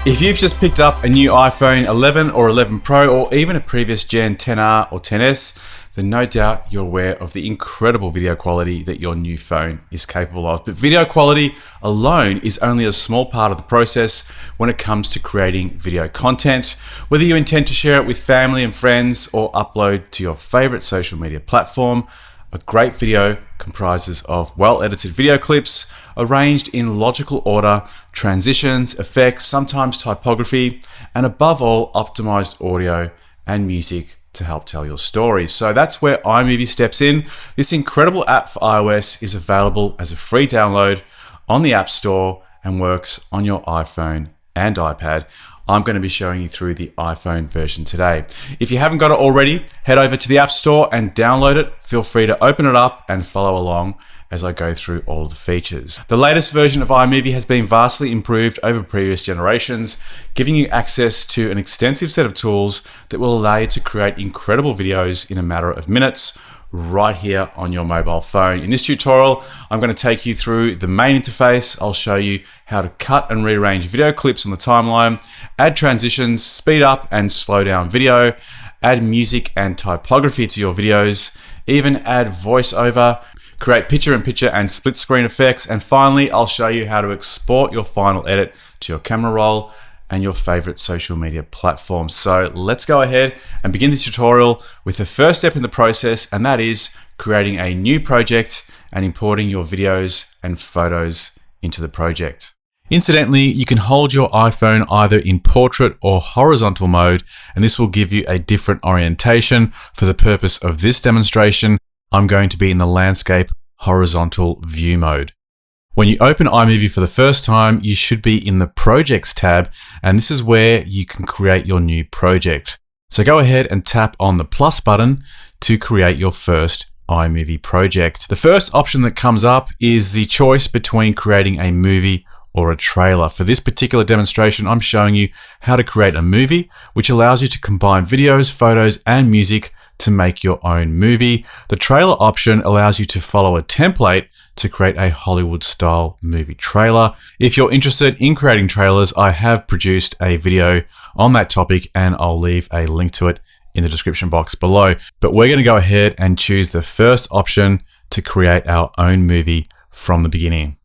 If you've just picked up a new iPhone 11 or 11 Pro or even a previous Gen 10R or 10S, then no doubt you're aware of the incredible video quality that your new phone is capable of. But video quality alone is only a small part of the process when it comes to creating video content. Whether you intend to share it with family and friends or upload to your favorite social media platform, a great video comprises of well-edited video clips arranged in logical order, transitions, effects, sometimes typography, and above all, optimized audio and music to help tell your story. So that's where iMovie steps in. This incredible app for iOS is available as a free download on the App Store and works on your iPhone and iPad. I'm going to be showing you through the iPhone version today. If you haven't got it already, head over to the App Store and download it. Feel free to open it up and follow along as I go through all of the features. The latest version of iMovie has been vastly improved over previous generations, giving you access to an extensive set of tools that will allow you to create incredible videos in a matter of minutes right here on your mobile phone. In this tutorial, I'm going to take you through the main interface. I'll show you how to cut and rearrange video clips on the timeline, add transitions, speed up and slow down video, add music and typography to your videos, even add voiceover, create picture-in-picture and split screen effects, and finally, I'll show you how to export your final edit to your camera roll and your favorite social media platforms. So let's go ahead and begin the tutorial with the first step in the process, and that is creating a new project and importing your videos and photos into the project. Incidentally, you can hold your iPhone either in portrait or horizontal mode, and this will give you a different orientation. For the purpose of this demonstration, I'm going to be in the landscape horizontal view mode. When you open iMovie for the first time, you should be in the Projects tab, and this is where you can create your new project. So go ahead and tap on the plus button to create your first iMovie project. The first option that comes up is the choice between creating a movie or a trailer. For this particular demonstration, I'm showing you how to create a movie, which allows you to combine videos, photos, and music to make your own movie. The trailer option allows you to follow a template to create a Hollywood-style movie trailer. If you're interested in creating trailers, I have produced a video on that topic, and I'll leave a link to it in the description box below. But we're going to go ahead and choose the first option to create our own movie from the beginning.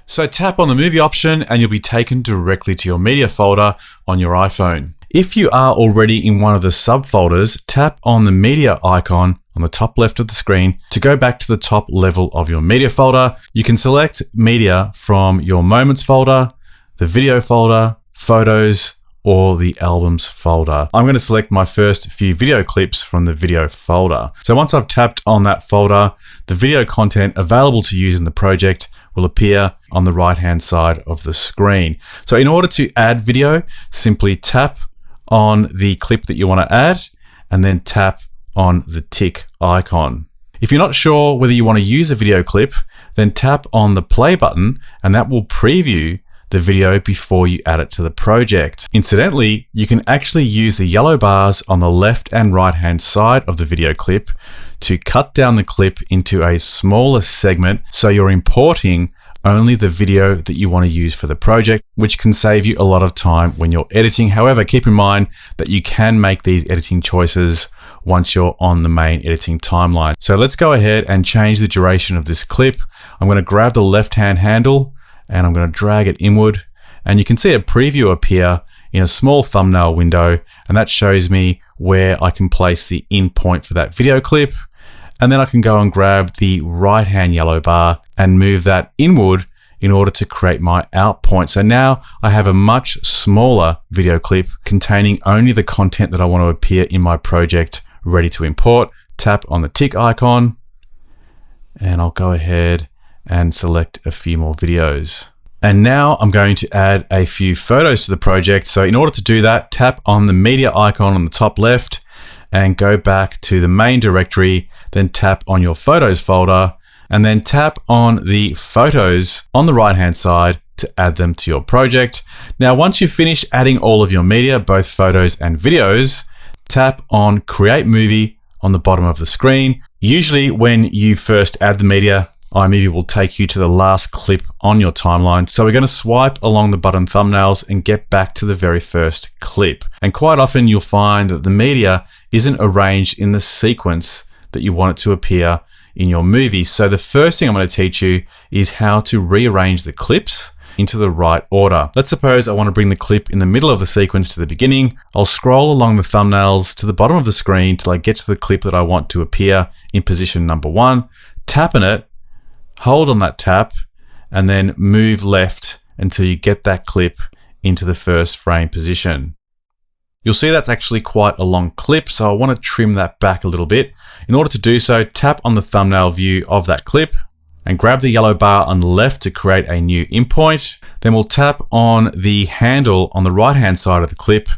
So tap on the movie option and you'll be taken directly to your media folder on your iPhone. If you are already in one of the subfolders, tap on the media icon on the top left of the screen to go back to the top level of your media folder. You can select media from your moments folder, the video folder, photos, or the albums folder. I'm going to select my first few video clips from the video folder. So once I've tapped on that folder, the video content available to use in the project will appear on the right-hand side of the screen. So in order to add video, simply tap on the clip that you want to add and then tap on the tick icon. If you're not sure whether you want to use a video clip, then tap on the play button and that will preview the video before you add it to the project. Incidentally, you can actually use the yellow bars on the left and right hand side of the video clip to cut down the clip into a smaller segment so you're importing only the video that you want to use for the project, which can save you a lot of time when you're editing. However, keep in mind that you can make these editing choices once you're on the main editing timeline. So let's go ahead and change the duration of this clip. I'm going to grab the left-hand handle and I'm going to drag it inward, and you can see a preview appear in a small thumbnail window, and that shows me where I can place the in point for that video clip. And then I can go and grab the right-hand yellow bar and move that inward in order to create my out point. So now I have a much smaller video clip containing only the content that I want to appear in my project ready to import. Tap on the tick icon and I'll go ahead and select a few more videos. And now I'm going to add a few photos to the project. So in order to do that, tap on the media icon on the top left and go back to the main directory, then tap on your photos folder and then tap on the photos on the right hand side to add them to your project. Now, once you've finished adding all of your media, both photos and videos, tap on Create Movie on the bottom of the screen. Usually when you first add the media, iMovie will take you to the last clip on your timeline. So we're going to swipe along the button thumbnails and get back to the very first clip. And quite often you'll find that the media isn't arranged in the sequence that you want it to appear in your movie. So the first thing I'm going to teach you is how to rearrange the clips into the right order. Let's suppose I want to bring the clip in the middle of the sequence to the beginning. I'll scroll along the thumbnails to the bottom of the screen till I get to the clip that I want to appear in position number 1, tap on it, hold on that tap, and then move left until you get that clip into the first frame position. You'll see that's actually quite a long clip, so I want to trim that back a little bit. In order to do so, tap on the thumbnail view of that clip and grab the yellow bar on the left to create a new in point. Then we'll tap on the handle on the right-hand side of the clip,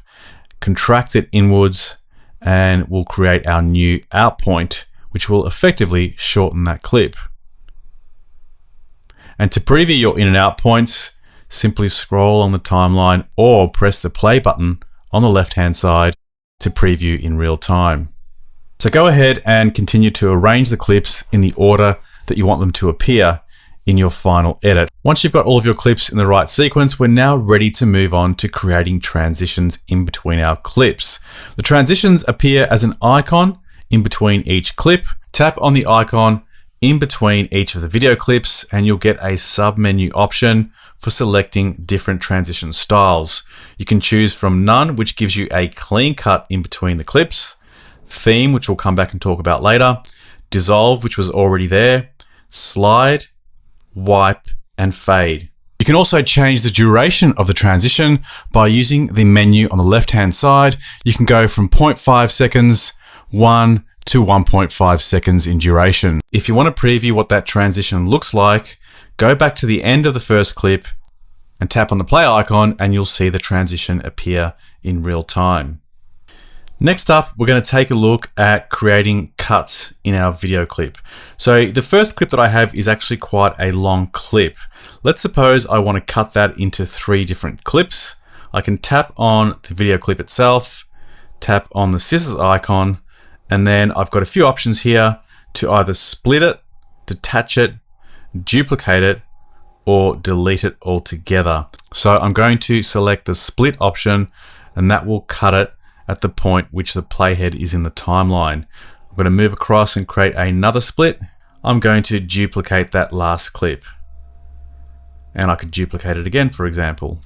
contract it inwards, and we'll create our new out point, which will effectively shorten that clip. And to preview your in and out points, simply scroll on the timeline or press the play button on the left-hand side to preview in real time. So go ahead and continue to arrange the clips in the order that you want them to appear in your final edit. Once you've got all of your clips in the right sequence, we're now ready to move on to creating transitions in between our clips. The transitions appear as an icon in between each clip. Tap on the icon in between each of the video clips and you'll get a sub-menu option for selecting different transition styles. You can choose from none, which gives you a clean cut in between the clips, theme, which we'll come back and talk about later, dissolve, which was already there, slide, wipe, and fade. You can also change the duration of the transition by using the menu on the left-hand side. You can go from 0.5 seconds, 1 to 1.5 seconds in duration. If you want to preview what that transition looks like, go back to the end of the first clip and tap on the play icon and you'll see the transition appear in real time. Next up, we're going to take a look at creating cuts in our video clip. So the first clip that I have is actually quite a long clip. Let's suppose I want to cut that into 3 different clips. I can tap on the video clip itself, tap on the scissors icon, and then I've got a few options here to either split it, detach it, duplicate it, or delete it altogether. So I'm going to select the split option and that will cut it at the point which the playhead is in the timeline. I'm going to move across and create another split. I'm going to duplicate that last clip. And I could duplicate it again, for example.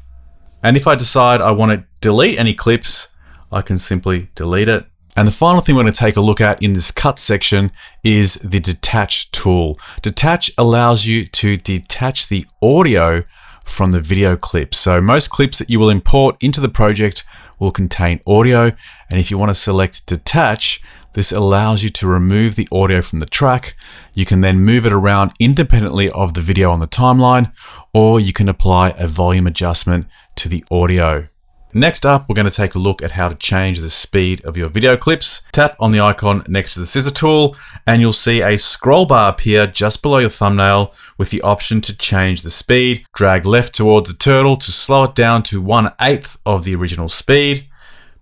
And if I decide I want to delete any clips, I can simply delete it. And the final thing we're going to take a look at in this cut section is the detach tool. Detach allows you to detach the audio from the video clip. So most clips that you will import into the project will contain audio. And if you want to select detach, this allows you to remove the audio from the track. You can then move it around independently of the video on the timeline, or you can apply a volume adjustment to the audio. Next up, we're going to take a look at how to change the speed of your video clips. Tap on the icon next to the scissor tool and you'll see a scroll bar appear just below your thumbnail with the option to change the speed. Drag left towards the turtle to slow it down to 1/8 of the original speed.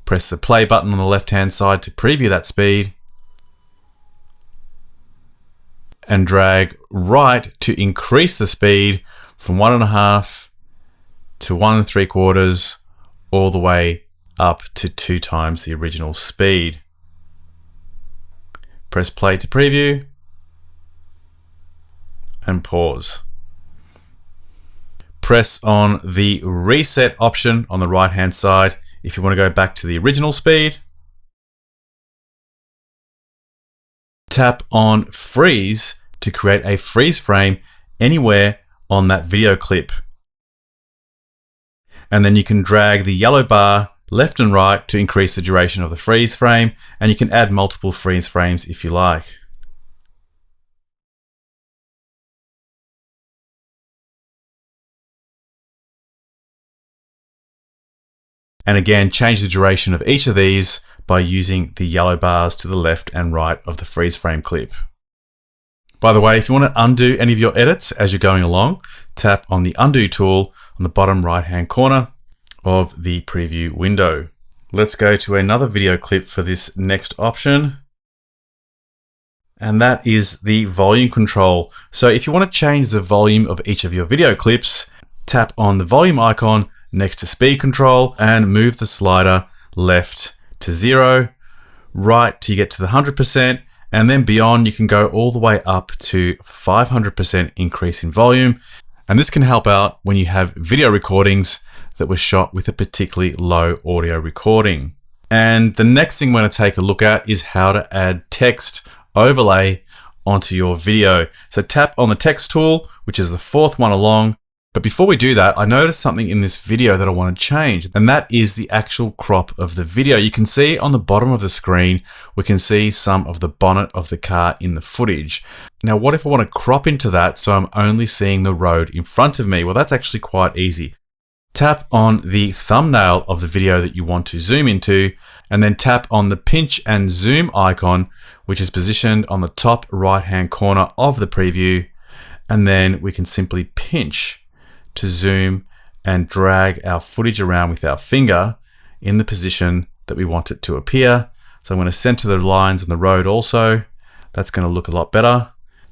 Press the play button on the left-hand side to preview that speed. And drag right to increase the speed from 1.5 to 1 3/4 all the way up to 2 times the original speed. Press play to preview and pause. Press on the reset option on the right hand side if you want to go back to the original speed. Tap on freeze to create a freeze frame anywhere on that video clip. And then you can drag the yellow bar left and right to increase the duration of the freeze frame, and you can add multiple freeze frames if you like. And again, change the duration of each of these by using the yellow bars to the left and right of the freeze frame clip. By the way, if you want to undo any of your edits as you're going along, tap on the undo tool on the bottom right hand corner of the preview window. Let's go to another video clip for this next option. and that is the volume control. So if you want to change the volume of each of your video clips, tap on the volume icon next to speed control and move the slider left to 0, right till you get to the 100%, and then beyond you can go all the way up to 500% increase in volume. And this can help out when you have video recordings that were shot with a particularly low audio recording. And the next thing we're going to take a look at is how to add text overlay onto your video. So tap on the text tool, which is the fourth one along. But before we do that, I noticed something in this video that I want to change, and that is the actual crop of the video. You can see on the bottom of the screen, we can see some of the bonnet of the car in the footage. Now, what if I want to crop into that so I'm only seeing the road in front of me? Well, that's actually quite easy. Tap on the thumbnail of the video that you want to zoom into, and then tap on the pinch and zoom icon, which is positioned on the top right-hand corner of the preview. And then we can simply pinch to zoom and drag our footage around with our finger in the position that we want it to appear. So I'm going to center the lines on the road also. That's going to look a lot better.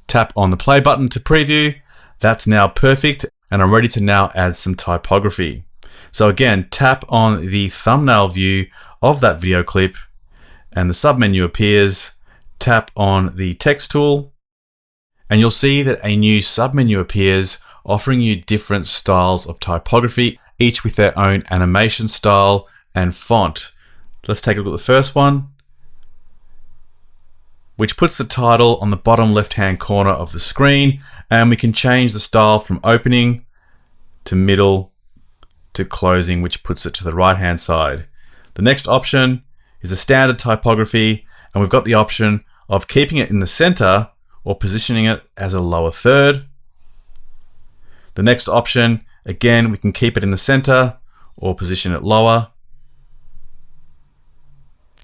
Tap on the play button to preview. That's now perfect. And I'm ready to now add some typography. So again, tap on the thumbnail view of that video clip and the submenu appears. Tap on the text tool and you'll see that a new submenu appears offering you different styles of typography, each with their own animation style and font. Let's take a look at the first one, which puts the title on the bottom left-hand corner of the screen, and we can change the style from opening to middle to closing, which puts it to the right-hand side. The next option is a standard typography, and we've got the option of keeping it in the center or positioning it as a lower third. The next option, again, we can keep it in the center or position it lower.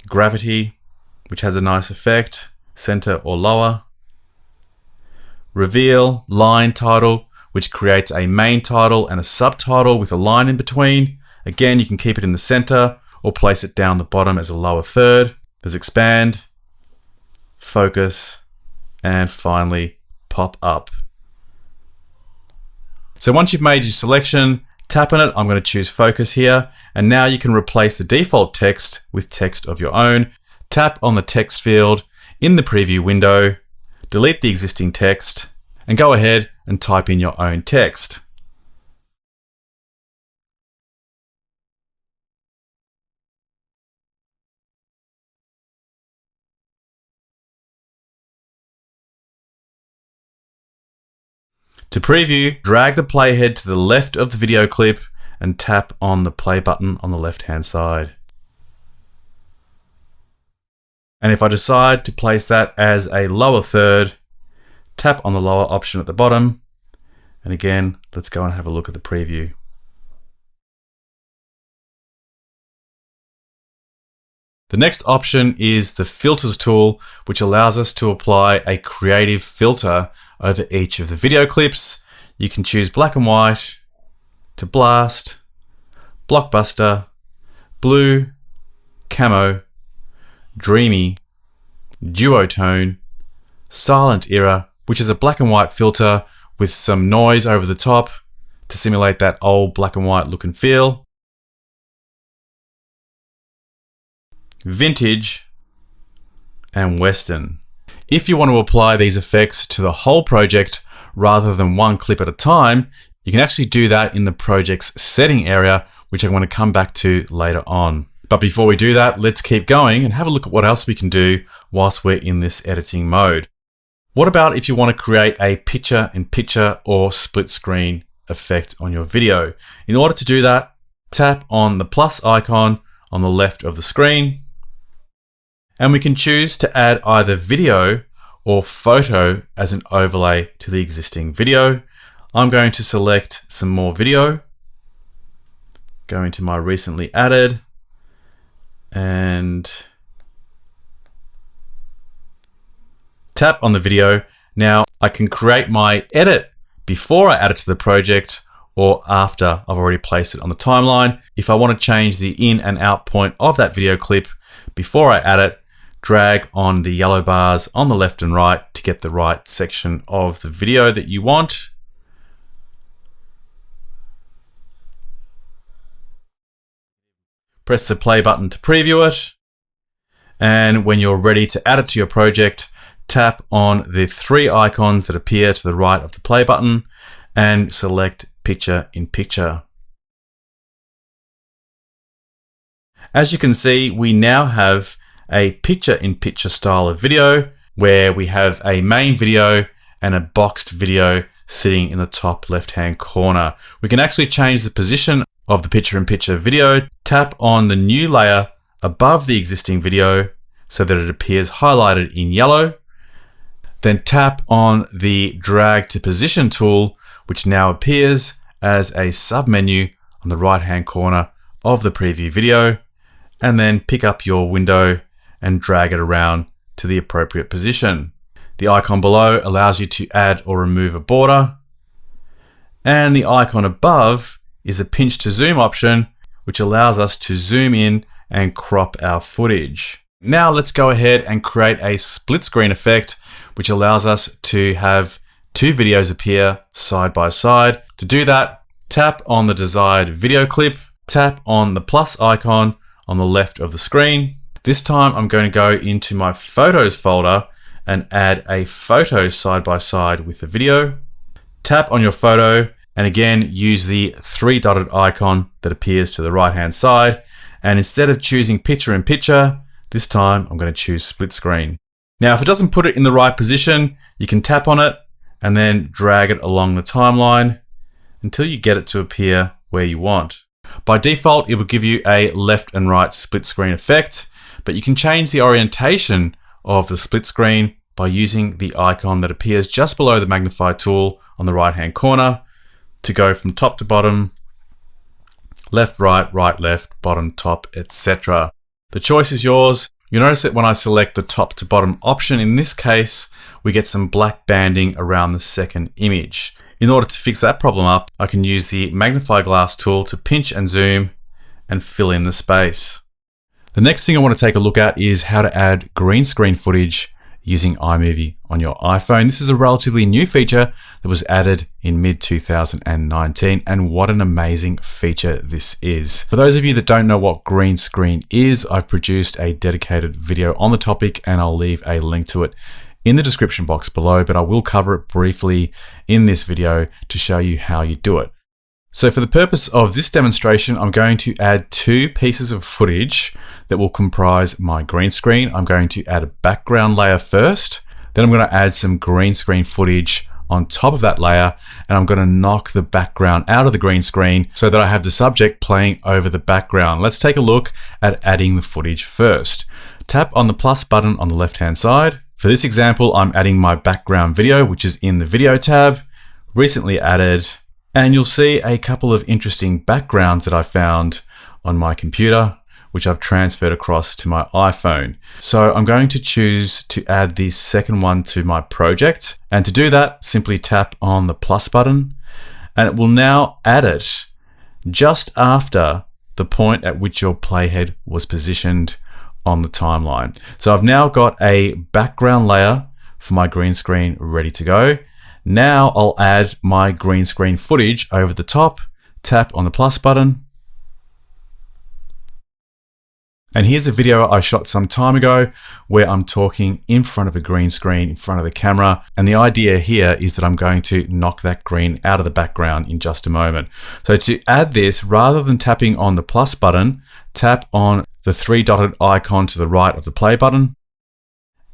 Gravity, which has a nice effect, center or lower. Reveal, line title, which creates a main title and a subtitle with a line in between. Again, you can keep it in the center or place it down the bottom as a lower third. There's expand, focus, and finally pop up. So once you've made your selection, tap on it. I'm going to choose focus here. And now you can replace the default text with text of your own. Tap on the text field in the preview window, delete the existing text, and go ahead and type in your own text. To preview, drag the playhead to the left of the video clip and tap on the play button on the left-hand side. And if I decide to place that as a lower third, tap on the lower option at the bottom. And again, let's go and have a look at the preview. The next option is the filters tool, which allows us to apply a creative filter over each of the video clips. You can choose black and white, to blast, blockbuster, blue, camo, dreamy, duotone, silent era, which is a black and white filter with some noise over the top to simulate that old black and white look and feel. Vintage, and Western. If you want to apply these effects to the whole project rather than one clip at a time, you can actually do that in the project's setting area, which I'm going to come back to later on. But before we do that, let's keep going and have a look at what else we can do whilst we're in this editing mode. What about if you want to create a picture-in-picture or split screen effect on your video? In order to do that, tap on the plus icon on the left of the screen, and we can choose to add either video or photo as an overlay to the existing video. I'm going to select some more video, go into my recently added, and tap on the video. Now I can create my edit before I add it to the project or after I've already placed it on the timeline. If I want to change the in and out point of that video clip before I add it, drag on the yellow bars on the left and right to get the right section of the video that you want. Press the play button to preview it. And when you're ready to add it to your project, tap on the three icons that appear to the right of the play button and select Picture in Picture. As you can see, we now have a picture-in-picture style of video where we have a main video and a boxed video sitting in the top left-hand corner. We can actually change the position of the picture-in-picture video. Tap on the new layer above the existing video so that it appears highlighted in yellow. Then tap on the drag to position tool, which now appears as a submenu on the right-hand corner of the preview video, and then pick up your window and drag it around to the appropriate position. The icon below allows you to add or remove a border, and the icon above is a pinch to zoom option, which allows us to zoom in and crop our footage. Now let's go ahead and create a split screen effect, which allows us to have two videos appear side by side. To do that, tap on the desired video clip, tap on the plus icon on the left of the screen. This time I'm going to go into my photos folder and add a photo side by side with the video. Tap on your photo and again use the three dotted icon that appears to the right hand side. And instead of choosing picture in picture, this time I'm going to choose split screen. Now, if it doesn't put it in the right position, you can tap on it and then drag it along the timeline until you get it to appear where you want. By default, it will give you a left and right split screen effect, but you can change the orientation of the split screen by using the icon that appears just below the magnify tool on the right hand corner to go from top to bottom, left, right, right, left, bottom, top, etc. The choice is yours. You'll notice that when I select the top to bottom option, in this case, we get some black banding around the second image. In order to fix that problem up, I can use the magnify glass tool to pinch and zoom and fill in the space. The next thing I want to take a look at is how to add green screen footage using iMovie on your iPhone. This is a relatively new feature that was added in mid-2019, and what an amazing feature this is. For those of you that don't know what green screen is, I've produced a dedicated video on the topic and I'll leave a link to it in the description box below, but I will cover it briefly in this video to show you how you do it. So for the purpose of this demonstration, I'm going to add two pieces of footage that will comprise my green screen. I'm going to add a background layer first, then I'm going to add some green screen footage on top of that layer, and I'm going to knock the background out of the green screen so that I have the subject playing over the background. Let's take a look at adding the footage first. Tap on the plus button on the left-hand side. For this example, I'm adding my background video, which is in the video tab, recently added, and you'll see a couple of interesting backgrounds that I found on my computer, which I've transferred across to my iPhone. So I'm going to choose to add the second one to my project. And to do that, simply tap on the plus button, and it will now add it just after the point at which your playhead was positioned on the timeline. So I've now got a background layer for my green screen ready to go. Now I'll add my green screen footage over the top, tap on the plus button. And here's a video I shot some time ago where I'm talking in front of a green screen, in front of the camera. And the idea here is that I'm going to knock that green out of the background in just a moment. So to add this, rather than tapping on the plus button, tap on the three dotted icon to the right of the play button.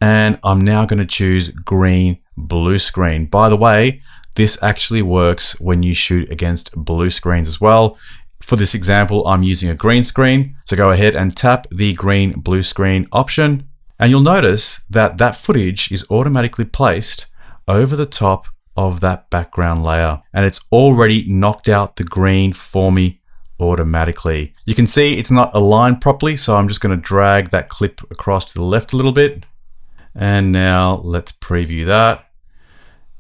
And I'm now going to choose green blue screen. By the way, this actually works when you shoot against blue screens as well. For this example, I'm using a green screen. So go ahead and tap the green blue screen option. And you'll notice that that footage is automatically placed over the top of that background layer. And it's already knocked out the green for me automatically. You can see it's not aligned properly. So I'm just going to drag that clip across to the left a little bit. And now let's preview that.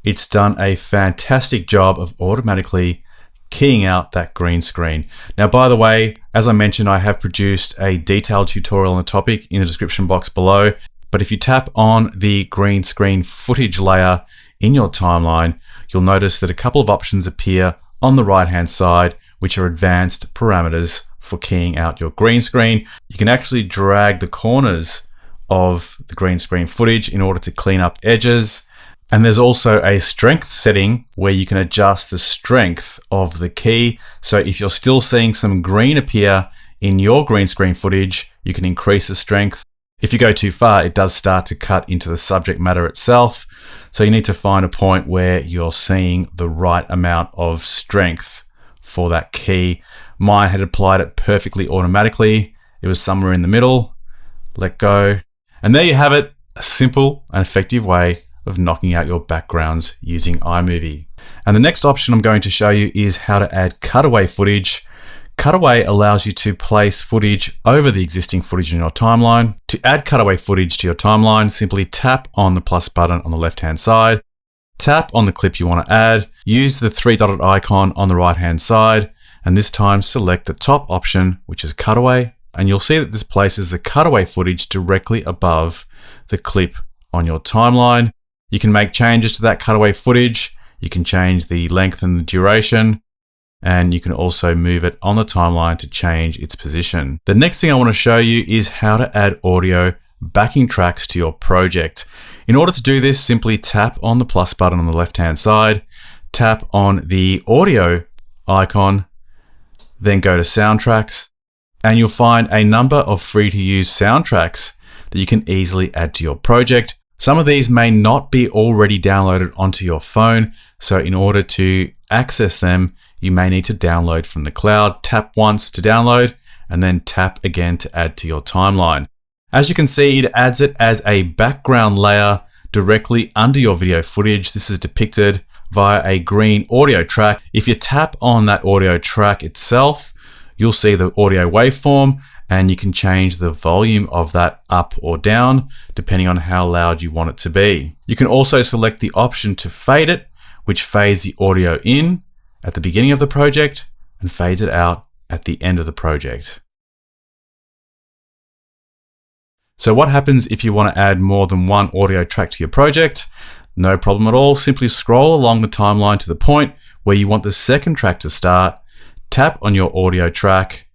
It's done a fantastic job of automatically keying out that green screen. Now, by the way, as I mentioned, I have produced a detailed tutorial on the topic in the description box below. But if you tap on the green screen footage layer in your timeline, you'll notice that a couple of options appear on the right-hand side, which are advanced parameters for keying out your green screen. You can actually drag the corners of the green screen footage in order to clean up edges. And there's also a strength setting where you can adjust the strength of the key. So if you're still seeing some green appear in your green screen footage, you can increase the strength. If you go too far, it does start to cut into the subject matter itself. So you need to find a point where you're seeing the right amount of strength for that key. Mine had applied it perfectly automatically. It was somewhere in the middle. Let go. And there you have it, a simple and effective way of knocking out your backgrounds using iMovie. And the next option I'm going to show you is how to add cutaway footage. Cutaway allows you to place footage over the existing footage in your timeline. To add cutaway footage to your timeline, simply tap on the plus button on the left-hand side, tap on the clip you want to add, use the three-dotted icon on the right-hand side, and this time select the top option, which is cutaway, and you'll see that this places the cutaway footage directly above the clip on your timeline. You can make changes to that cutaway footage. You can change the length and the duration, and you can also move it on the timeline to change its position. The next thing I want to show you is how to add audio backing tracks to your project. In order to do this, simply tap on the plus button on the left-hand side, tap on the audio icon, then go to soundtracks, and you'll find a number of free-to-use soundtracks that you can easily add to your project. Some of these may not be already downloaded onto your phone, so in order to access them, you may need to download from the cloud. Tap once to download, and then tap again to add to your timeline. As you can see, it adds it as a background layer directly under your video footage. This is depicted via a green audio track. If you tap on that audio track itself, you'll see the audio waveform, and you can change the volume of that up or down depending on how loud you want it to be. You can also select the option to fade it, which fades the audio in at the beginning of the project and fades it out at the end of the project. So what happens if you want to add more than one audio track to your project? No problem at all. Simply scroll along the timeline to the point where you want the second track to start, tap on your audio track,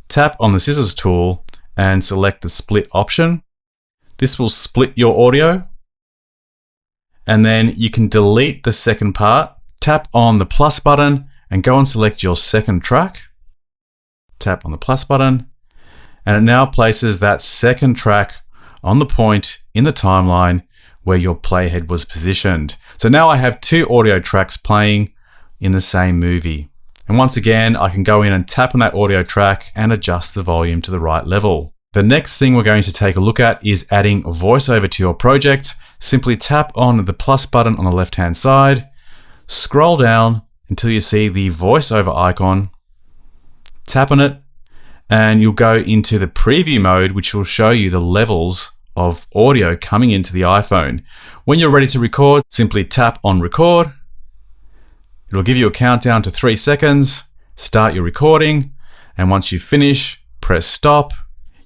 tap on the scissors tool, and select the split option. This will split your audio, and then you can delete the second part. Tap on the plus button and go and select your second track. Tap on the plus button, and it now places that second track on the point in the timeline where your playhead was positioned. So now I have two audio tracks playing in the same movie. And once again, I can go in and tap on that audio track and adjust the volume to the right level. The next thing we're going to take a look at is adding voiceover to your project. Simply tap on the plus button on the left-hand side, scroll down until you see the voiceover icon, tap on it, and you'll go into the preview mode, which will show you the levels of audio coming into the iPhone. When you're ready to record, simply tap on record. It'll give you a countdown to 3 seconds, start your recording, and once you finish, press stop.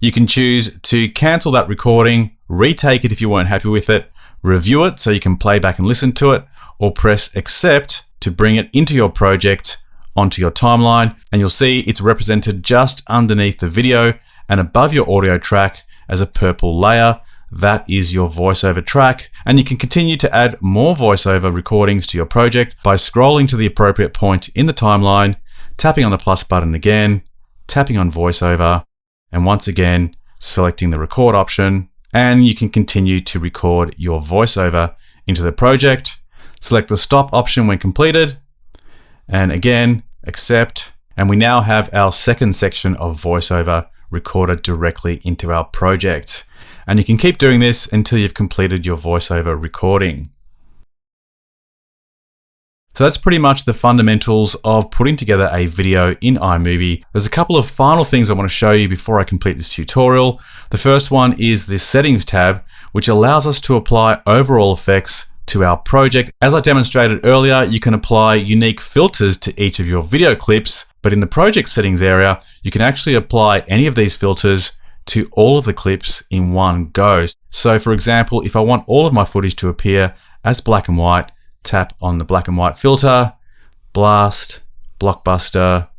You can choose to cancel that recording, retake it if you weren't happy with it, review it so you can play back and listen to it, or press accept to bring it into your project onto your timeline, and you'll see it's represented just underneath the video and above your audio track as a purple layer. That is your voiceover track, and you can continue to add more voiceover recordings to your project by scrolling to the appropriate point in the timeline, tapping on the plus button again, tapping on voiceover, and once again selecting the record option, and you can continue to record your voiceover into the project. Select the stop option when completed, and again accept, and we now have our second section of voiceover recorded directly into our project. And you can keep doing this until you've completed your voiceover recording. So that's pretty much the fundamentals of putting together a video in iMovie. There's a couple of final things I want to show you before I complete this tutorial. The first one is the settings tab, which allows us to apply overall effects to our project. As I demonstrated earlier, you can apply unique filters to each of your video clips, but in the project settings area, you can actually apply any of these filters to all of the clips in one go. So for example, if I want all of my footage to appear as black and white, tap on the black and white filter, blast, blockbuster,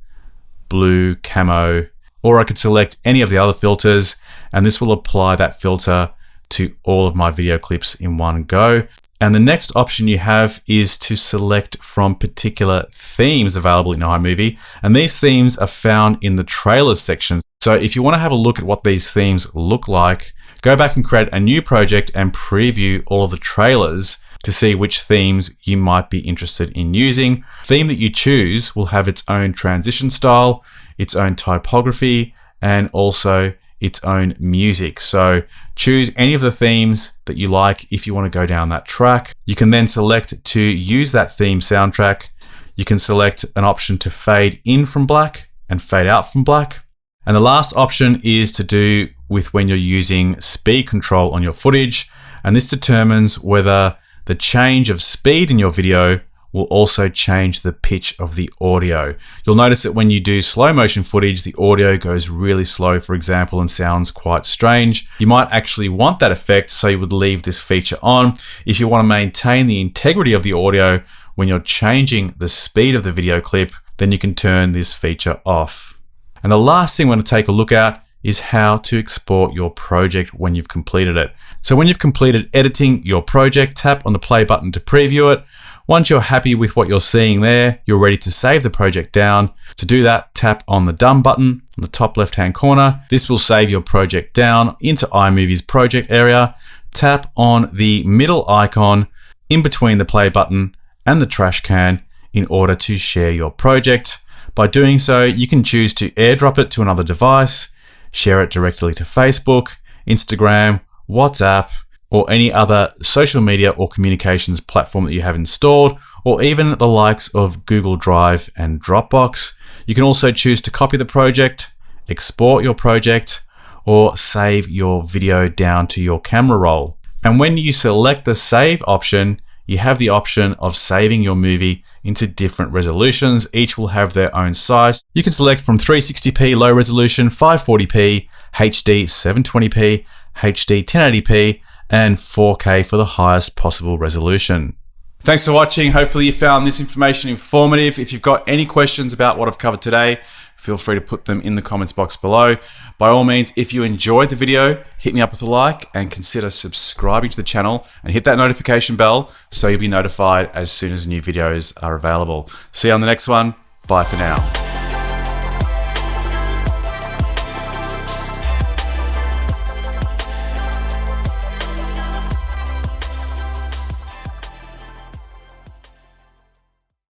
blue, camo, or I could select any of the other filters, and this will apply that filter to all of my video clips in one go. And the next option you have is to select from particular themes available in iMovie. And these themes are found in the trailers section. So if you want to have a look at what these themes look like, go back and create a new project and preview all of the trailers to see which themes you might be interested in using. The theme that you choose will have its own transition style, its own typography, and also its own music. So choose any of the themes that you like if you want to go down that track. You can then select to use that theme soundtrack. You can select an option to fade in from black and fade out from black. And the last option is to do with when you're using speed control on your footage. And this determines whether the change of speed in your video will also change the pitch of the audio. You'll notice that when you do slow motion footage, the audio goes really slow, for example, and sounds quite strange. You might actually want that effect, so you would leave this feature on. If you want to maintain the integrity of the audio when you're changing the speed of the video clip, then you can turn this feature off. And the last thing we're going to take a look at is how to export your project when you've completed it. So when you've completed editing your project, tap on the play button to preview it. Once you're happy with what you're seeing there, you're ready to save the project down. To do that, tap on the Done button on the top left-hand corner. This will save your project down into iMovie's project area. Tap on the middle icon in between the play button and the trash can in order to share your project. By doing so, you can choose to airdrop it to another device, share it directly to Facebook, Instagram, WhatsApp, or any other social media or communications platform that you have installed, or even the likes of Google Drive and Dropbox. You can also choose to copy the project, export your project, or save your video down to your camera roll. And when you select the save option, you have the option of saving your movie into different resolutions. Each will have their own size. You can select from 360p low resolution, 540p, HD 720p, HD 1080p, and 4K for the highest possible resolution. Thanks for watching. Hopefully you found this information informative. If you've got any questions about what I've covered today, feel free to put them in the comments box below. By all means, if you enjoyed the video, hit me up with a like and consider subscribing to the channel and hit that notification bell so you'll be notified as soon as new videos are available. See you on the next one. Bye for now.